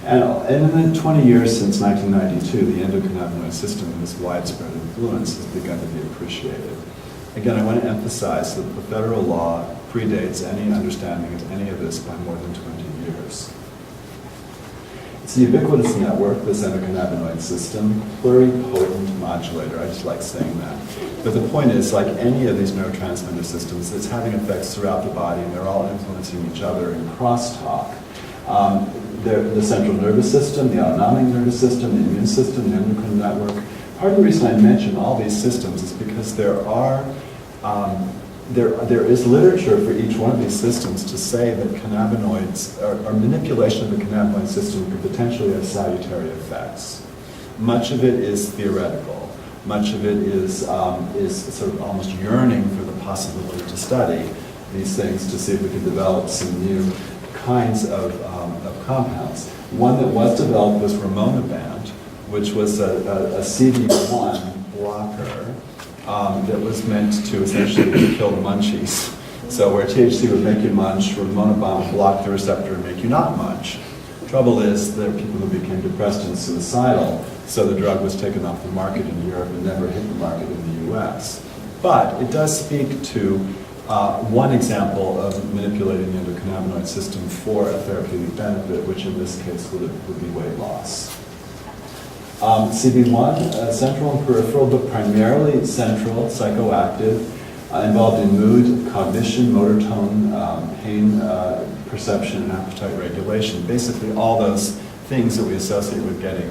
And in the 20 years since 1992, the endocannabinoid system and its widespread influence has begun to be appreciated. Again, I want to emphasize that the federal law predates any understanding of any of this by more than 20 years. It's the Ubiquitous Network, this endocannabinoid system, pluripotent modulator. I just like saying that. But the point is, like any of these neurotransmitter systems, it's having effects throughout the body, and they're all influencing each other in crosstalk. The central nervous system, the autonomic nervous system, the immune system, the endocrine network. Part of the reason I mention all these systems is because there is literature for each one of these systems to say that cannabinoids, or manipulation of the cannabinoid system could potentially have salutary effects. Much of it is theoretical. Much of it is sort of almost yearning for the possibility to study these things to see if we could develop some new kinds of compounds. One that was developed was rimonabant, which was a CB1 blocker that was meant to essentially kill the munchies. So where THC would make you munch, rimonabant would block the receptor and make you not munch. Trouble is, there are people who became depressed and suicidal, so the drug was taken off the market in Europe and never hit the market in the US. But it does speak to one example of manipulating the endocannabinoid system for a therapeutic benefit, which in this case would be weight loss. CB1, central and peripheral, but primarily central, psychoactive, involved in mood, cognition, motor tone, pain perception, and appetite regulation. Basically, all those things that we associate with getting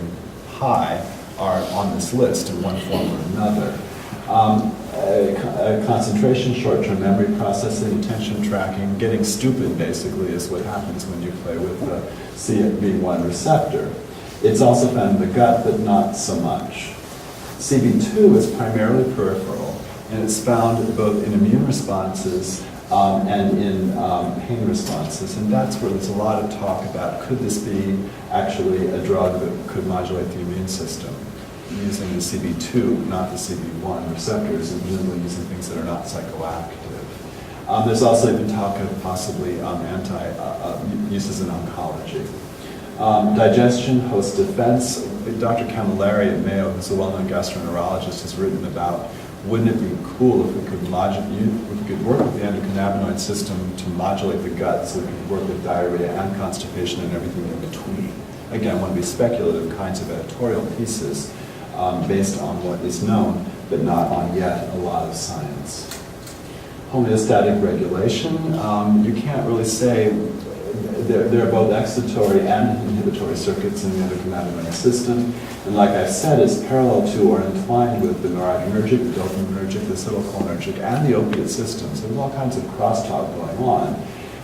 high are on this list in one form or another. Concentration, short-term memory processing, attention tracking, getting stupid basically is what happens when you play with the CB1 receptor. It's also found in the gut, but not so much. CB2 is primarily peripheral, and it's found both in immune responses and in pain responses, and that's where there's a lot of talk about, could this be actually a drug that could modulate the immune system? Using the CB2, not the CB1 receptors, and presumably using things that are not psychoactive. There's also even talk of possibly uses in oncology. Digestion, host defense. Dr. Camilleri at Mayo, who's a well-known gastroenterologist, has written about, wouldn't it be cool if we could work with the endocannabinoid system to modulate the gut so we could work with diarrhea and constipation and everything in between. Again, one of these speculative kinds of editorial pieces based on what is known, but not on yet a lot of science. Homeostatic regulation, you can't really say, there are both excitatory and inhibitory circuits in the endocannabinoid system, and like I said, it's parallel to or entwined with the noradrenergic, the dopaminergic, the acetylcholinergic, and the opiate systems. There's all kinds of crosstalk going on,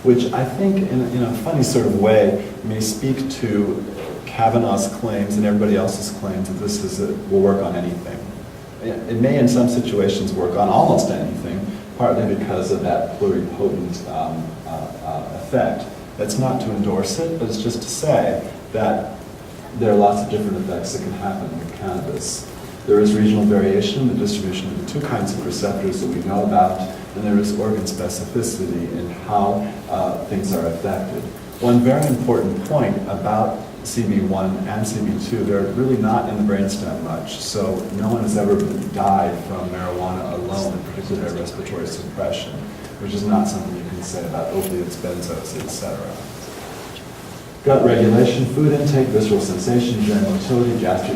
which I think in a funny sort of way may speak to Kavanaugh's claims and everybody else's claims that this will work on anything. It may in some situations work on almost anything, partly because of that pluripotent effect. That's not to endorse it, but it's just to say that there are lots of different effects that can happen with cannabis. There is regional variation in the distribution of the two kinds of receptors that we know about, and there is organ specificity in how things are affected. One very important point about CB1 and CB2, they're really not in the brainstem much, so no one has ever died from marijuana alone, particularly respiratory suppression, which is not something you can say about opiates, benzos, etc. Gut regulation, food intake, visceral sensation, general motility,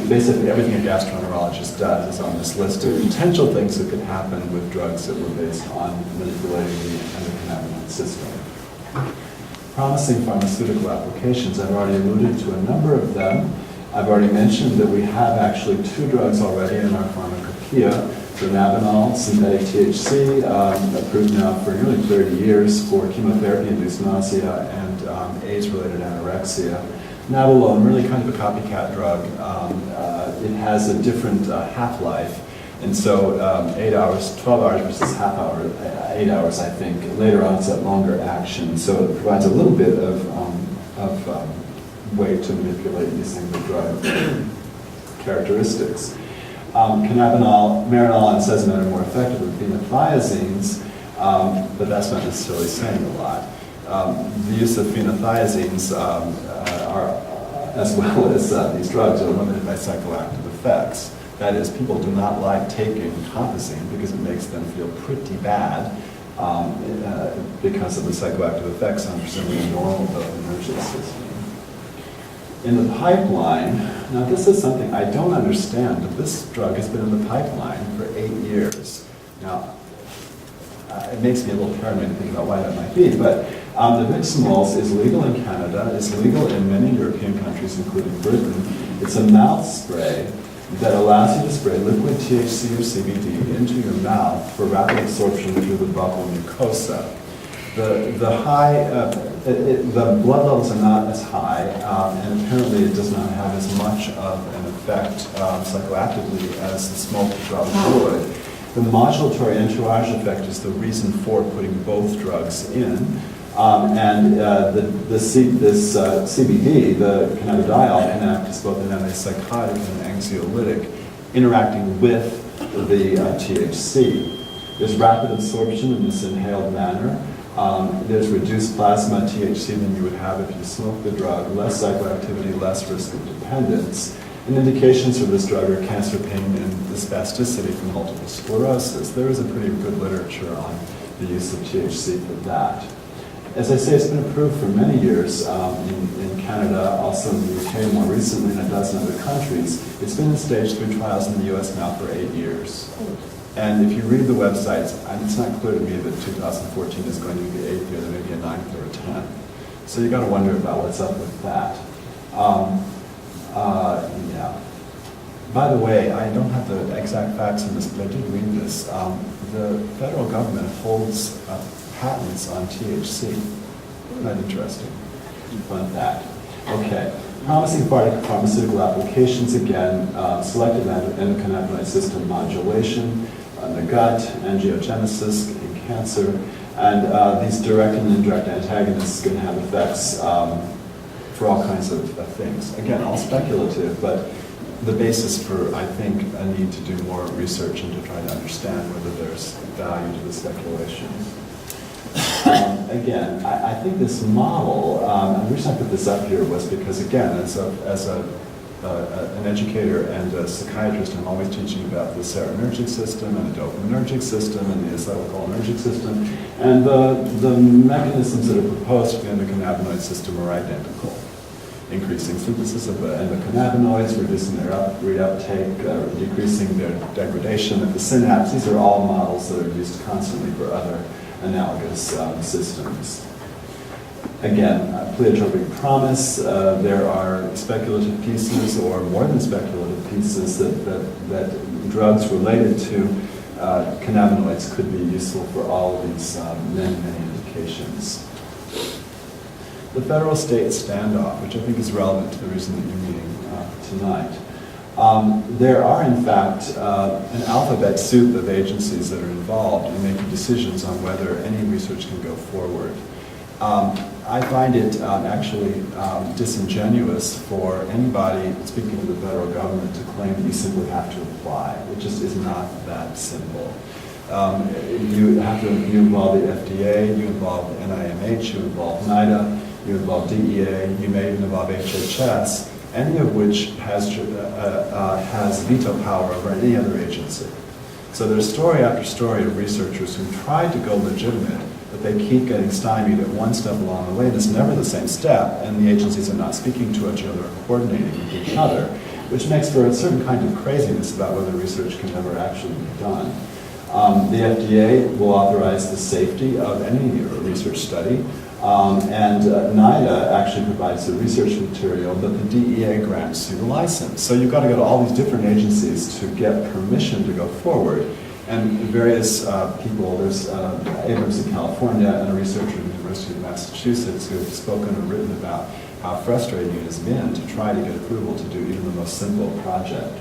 basically everything a gastroenterologist does is on this list of potential things that could happen with drugs that were based on manipulating the endocannabinoid system. Promising pharmaceutical applications, I've already alluded to a number of them. I've already mentioned that we have actually 2 drugs already in our pharmacopoeia. Dronabinol, synthetic THC, approved now for nearly 30 years for chemotherapy-induced nausea and AIDS-related anorexia. Nabilone, really kind of a copycat drug. It has a different half-life, and so 8 hours, 12 hours versus half hour, 8 hours, I think. Later on, it's at longer action, so it provides a little bit of way to manipulate these things with drug characteristics. Cannabinol, marinol, and sesame are more effective than phenothiazines, but that's not necessarily saying a lot. The use of phenothiazines as well as these drugs, are limited by psychoactive effects. That is, people do not like taking compazine because it makes them feel pretty bad because of the psychoactive effects on presumably the normal dopaminergic system. In the pipeline, now this is something I don't understand, but this drug has been in the pipeline for 8 years. Now, it makes me a little paranoid to think about why that might be, but the Viximols is legal in Canada, is legal in many European countries, including Britain. It's a mouth spray that allows you to spray liquid THC or CBD into your mouth for rapid absorption through the buccal mucosa. The blood levels are not as high, and apparently it does not have as much of an effect psychoactively as the smoke probably would. The modulatory entourage effect is the reason for putting both drugs in, this CBD, the cannabidiol, can act as both an antipsychotic and an anxiolytic, interacting with the THC. There's rapid absorption in this inhaled manner. There's reduced plasma THC than you would have if you smoked the drug, less psychoactivity, less risk of dependence. And indications for this drug are cancer, pain, and the spasticity from multiple sclerosis. There is a pretty good literature on the use of THC for that. As I say, it's been approved for many years in Canada, also in the UK, more recently in a dozen other countries. It's been in stage 3 trials in the US now for 8 years. And if you read the websites, it's not clear to me that 2014 is going to be the 8th year, there may be a 9th or a 10th. So you got to wonder about what's up with that. Yeah. By the way, I don't have the exact facts on this, but I did read this. The federal government holds patents on THC. Isn't that interesting? Fun fact. Okay. Promising pharmaceutical applications, again, selective endocannabinoid system modulation in the gut, angiogenesis in cancer, and these direct and indirect antagonists can have effects for all kinds of things. Again, all speculative, but the basis for, I think, a need to do more research and to try to understand whether there's value to the speculation. Again, I think this model, and the reason I put this up here was because, again, as an educator and a psychiatrist, I'm always teaching about the serotonergic system and the dopaminergic system and the acetylcholinergic system, and the mechanisms that are proposed for the endocannabinoid system are identical. Increasing synthesis of endocannabinoids, reducing their reuptake, decreasing their degradation at the synapse. These are all models that are used constantly for other analogous systems. Again, Pleiotropic Promise, there are speculative pieces or more than speculative pieces that drugs related to cannabinoids could be useful for all of these many indications. The federal-state standoff, which I think is relevant to the reason that you're meeting tonight. There are, in fact, an alphabet soup of agencies that are involved in making decisions on whether any research can go forward. I find it actually disingenuous for anybody speaking to the federal government to claim that you simply have to apply. It just is not that simple. You involve the FDA, you involve the NIMH, you involve NIDA, you involve DEA, you may even involve HHS, any of which has veto power over any other agency. So there's story after story of researchers who tried to go legitimate, but they keep getting stymied at one step along the way, and it's never the same step, and the agencies are not speaking to each other or coordinating with each other, which makes for a certain kind of craziness about whether research can ever actually be done. The FDA will authorize the safety of any research study, and NIDA actually provides the research material, but the DEA grants you the license. So you've got to go to all these different agencies to get permission to go forward. And various people, there's Abrams in California and a researcher at the University of Massachusetts who have spoken or written about how frustrating it has been to try to get approval to do even the most simple project.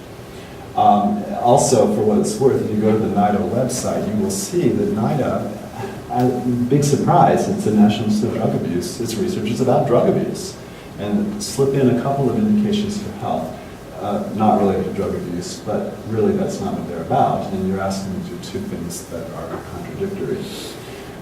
Also, for what it's worth, if you go to the NIDA website, you will see that NIDA, big surprise, it's the National Institute of Drug Abuse, its research is about drug abuse, and slip in a couple of indications for health. Not related to drug abuse, but really that's not what they're about, and you're asking them to do two things that are contradictory.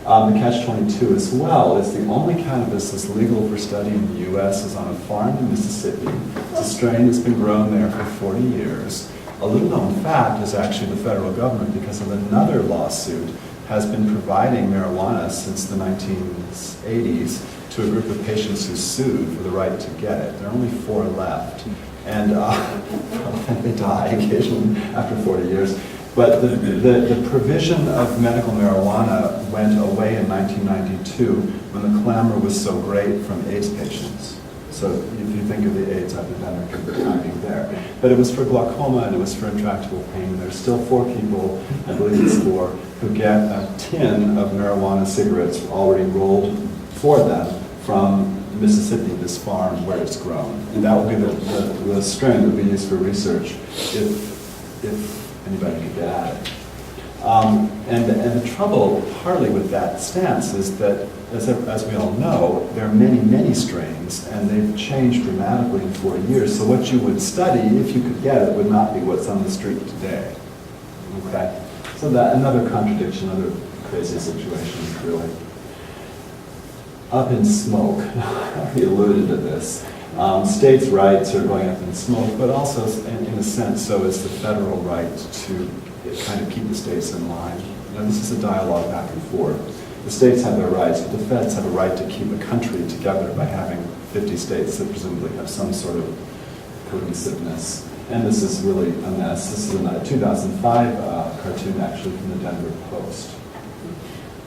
The catch-22 as well is the only cannabis that's legal for study in the U.S. is on a farm in Mississippi. It's a strain that's been grown there for 40 years. A little known fact is actually the federal government, because of another lawsuit, has been providing marijuana since the 1980s to a group of patients who sued for the right to get it. There are only 4 left. And they die occasionally after 40 years. But the provision of medical marijuana went away in 1992 when the clamor was so great from AIDS patients. So if you think of the AIDS epidemic at the timing there. But it was for glaucoma and it was for intractable pain. There's still 4 people, I believe it's 4, who get a tin of marijuana cigarettes already rolled for them from Mississippi, this farm where it's grown. And that would be the strain that would be used for research if anybody could get at it. And the trouble partly with that stance is that, as we all know, there are many, many strains, and they've changed dramatically in 40 years. So what you would study, if you could get it, would not be what's on the street today. Okay? So that another contradiction, another crazy situation, really. Up in smoke, I already alluded to this. States' rights are going up in smoke, but also, in a sense, so is the federal right to kind of keep the states in line. Now, this is a dialogue back and forth. The states have their rights, but the feds have a right to keep a country together by having 50 states that presumably have some sort of cohesiveness. And this is really a mess. This is a 2005 cartoon, actually, from the Denver Post.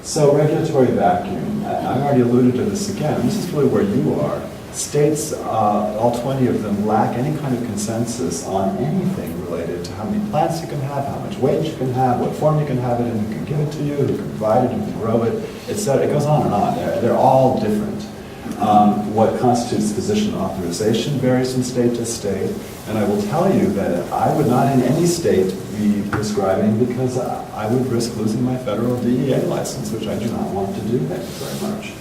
So, regulatory vacuum. I already alluded to this again. This is really where you are. States, all 20 of them, lack any kind of consensus on anything related to how many plants you can have, how much weight you can have, what form you can have it in, who can give it to you, who can provide it, who can grow it, etc. It goes on and on. They're all different. What constitutes physician authorization varies from state to state, and I will tell you that I would not in any state be prescribing because I would risk losing my federal DEA license, which I do not want to do. Thank you very much.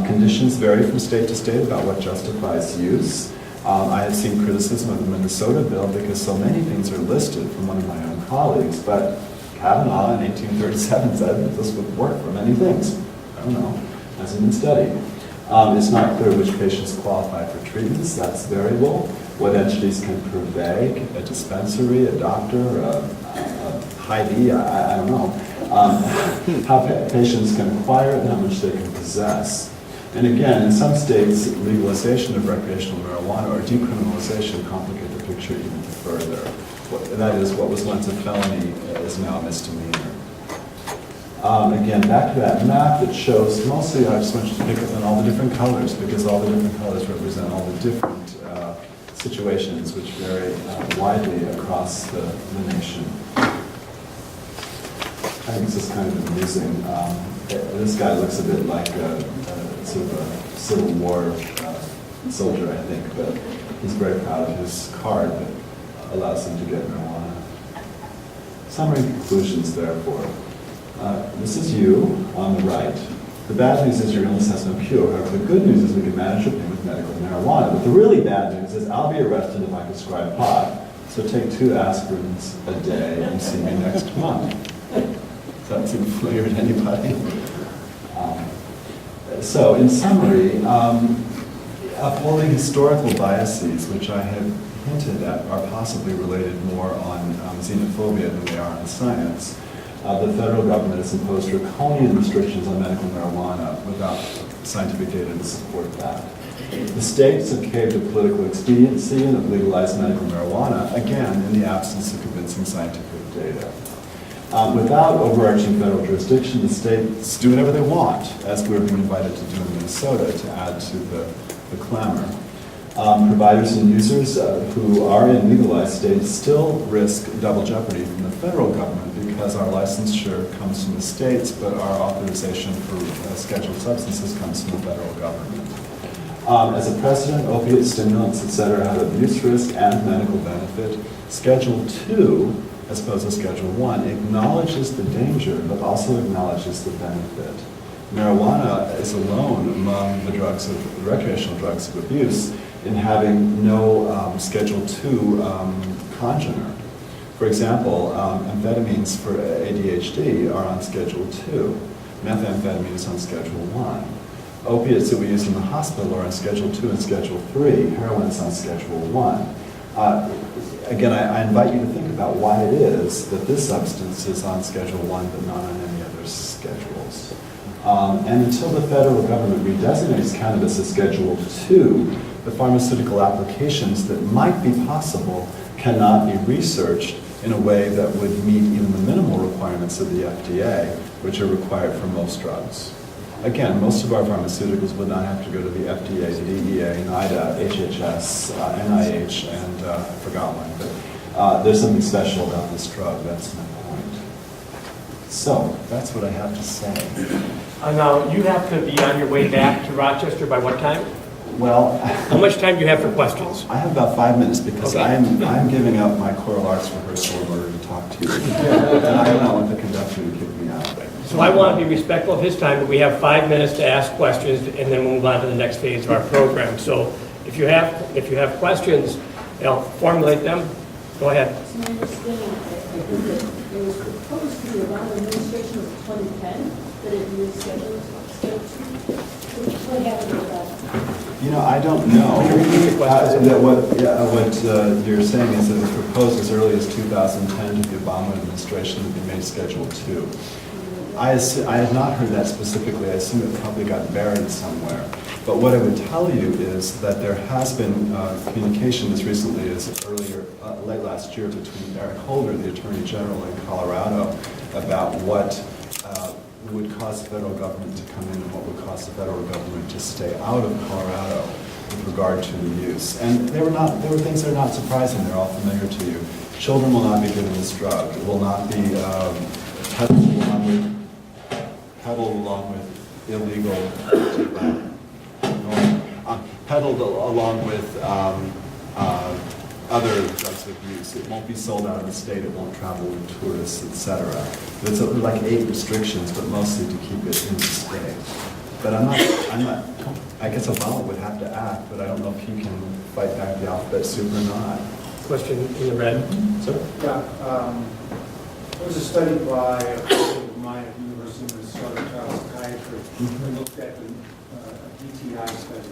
Conditions vary from state to state about what justifies use. I have seen criticism of the Minnesota bill because so many things are listed from one of my own colleagues, but Kavanaugh in 1837 said that this would work for many things. I don't know, hasn't been studied. It's not clear which patients qualify for treatments. That's variable. What entities can purvey, a dispensary, a doctor, a Hy-Vee, I don't know. How patients can acquire it and how much they can possess. And again, in some states, legalization of recreational marijuana or decriminalization complicate the picture even further. That is, what was once a felony is now a misdemeanor. Again, back to that map that shows, mostly I just want you to pick up on all the different colors because all the different colors represent all the different situations which vary widely across the nation. I think this is kind of amusing. This guy looks a bit like sort of a Civil War soldier, I think, but he's very proud of his card that allows him to get marijuana. Summary conclusions, therefore. This is you on the right. The bad news is your illness has no cure. However, the good news is we can manage your pain with medical marijuana. But the really bad news is I'll be arrested if I prescribe pot. So take 2 aspirins a day and see me next month. Does that seem familiar to anybody? So, in summary, upholding historical biases, which I have hinted at are possibly related more on xenophobia than they are on science. The federal government has imposed draconian restrictions on medical marijuana without scientific data to support that. The states have caved to political expediency and have legalized medical marijuana, again, in the absence of convincing scientific data. Without overarching federal jurisdiction, the states do whatever they want, as we're being invited to do in Minnesota to add to the clamor. Providers and users who are in legalized states still risk double jeopardy from the federal government because our licensure comes from the states, but our authorization for scheduled substances comes from the federal government. As a precedent, opiate stimulants, etc., have abuse risk and medical benefit. Schedule 2, as opposed to Schedule 1, acknowledges the danger, but also acknowledges the benefit. Marijuana is alone among the drugs of the recreational drugs of abuse in having no Schedule 2 congener. For example, amphetamines for ADHD are on Schedule 2. Methamphetamine is on Schedule 1. Opiates that we use in the hospital are on Schedule 2 and Schedule 3. Heroin is on Schedule 1. Again, I invite you to think about why it is that this substance is on Schedule 1 but not on any other schedules. And until the federal government redesignates cannabis as Schedule 2, the pharmaceutical applications that might be possible cannot be researched in a way that would meet even the minimal requirements of the FDA, which are required for most drugs. Again, most of our pharmaceuticals would not have to go to the FDA, the DEA, NIDA, HHS, NIH, and I forgot one, but there's something special about this drug, that's my point. So, that's what I have to say. Now, you have to be on your way back to Rochester by what time? Well, how much time do you have for questions? I have about 5 minutes because okay. I'm giving up my choral arts rehearsal in order to talk to you. And I don't want the conductor to kick me out. So I want to be respectful of his time, but we have 5 minutes to ask questions, and then we'll move on to the next phase of our program. So if you have questions, formulate them. Go ahead. So my understanding, it was proposed to the around administration of 2010 that it be rescheduled. What happened with that? You know, I don't know. What you're saying is that it was proposed as early as 2010 to the Obama administration to be made Schedule 2. I have not heard that specifically. I assume it probably got buried somewhere. But what I would tell you is that there has been communication as recently as late last year between Eric Holder, the Attorney General in Colorado, about what would cause the federal government to come in and what would cause the federal government to stay out of Colorado with regard to the use. And there were things that are not surprising. They're all familiar to you. Children will not be given this drug. It will not be peddled along with illegal, peddled along with other drugs of use. It won't be sold out of the state. It won't travel with tourists, etc. There's like 8 restrictions, but mostly to keep it in the state. But I'm not. I guess Obama would have to act, but I don't know if he can fight back the alphabet soup or not. Question in the red. Sir? Yeah. There was a study by a colleague of mine at the University of Minnesota, child psychiatry, that looked at the DTI study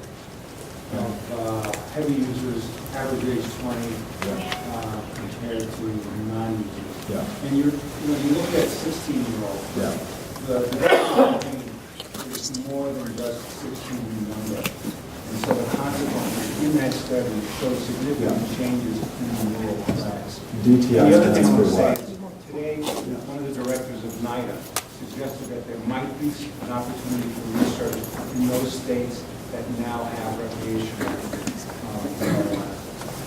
of heavy users, average age 20, compared to non-users. Yeah. And you look at 16-year-olds. Yeah. The development is more than just 16 and younger. And so the consequences in that study showed significant changes in the rural class. DTI The other thing I stands would for say what? is today, one of the directors of NIDA suggested that there might be an opportunity for research in those states that now have recreational marijuana.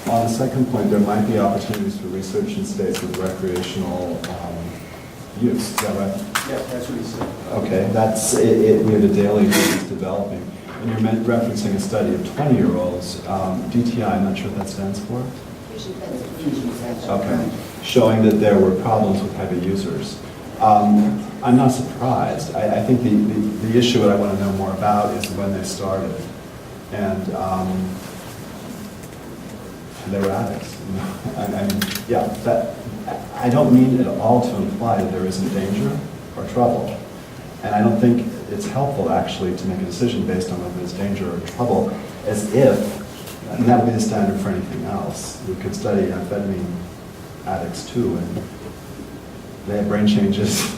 On the second point, there might be opportunities for research in states with recreational use. Is that right? Yes, that's what he said. Okay, that's it. We have a daily that's developing. And you're referencing a study of 20-year-olds. DTI, I'm not sure what that stands for. Okay, showing that there were problems with heavy users. I'm not surprised. I think the issue that I want to know more about is when they started. And they were addicts. I don't mean at all to imply that there isn't danger or trouble. And I don't think it's helpful, actually, to make a decision based on whether there's danger or trouble, as if, and that would be the standard for anything else. We could study amphetamine addicts, too, and they have brain changes.